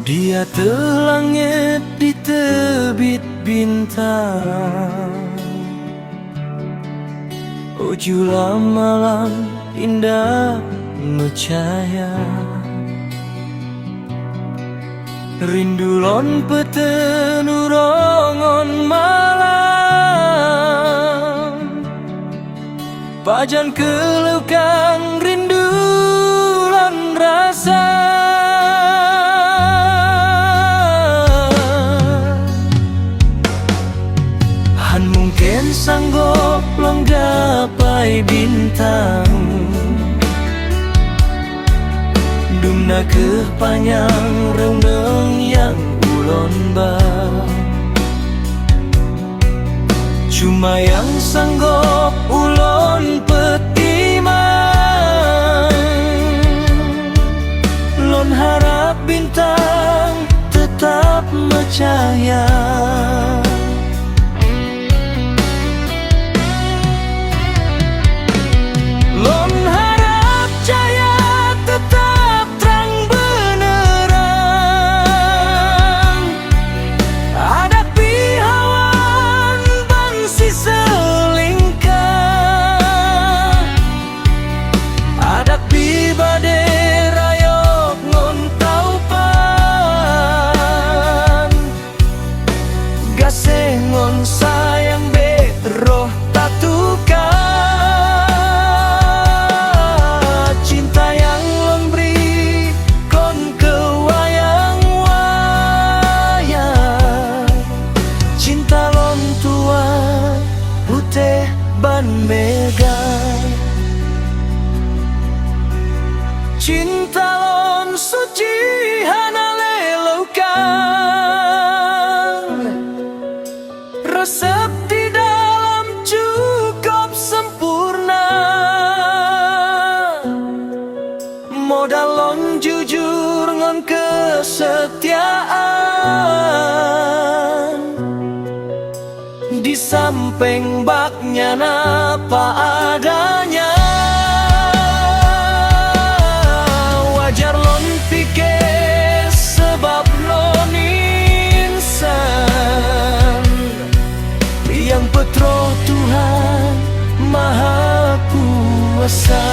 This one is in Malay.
Dia telangit di tebit bintang. Ujulah malam indah mecahaya. Rindu lon petenu rongon malam. Pajan kelukang rindu lon rasa. Han mungkin sanggup long gapai bintang. Dumna ke panjang rendeng yang ulon ba. Cuma yang sanggup ulon petimang. Lon harap bintang tetap mecahaya. Lon harap cahaya tetap terang benerang. Hadapi hawan bangsi selingkah. Hadapi badai rayok ngon taupan. Gaseh ngon sayang be roh tatukan. Ban mega cinta lon suci hana lelaukan. Resep di dalam cukup sempurna. Modal lon jujur ngon kesetiaan. Di samping baknya napa adanya. Wajar lon pikir sebab lon insan. Yang petroh Tuhan Maha Kuasa.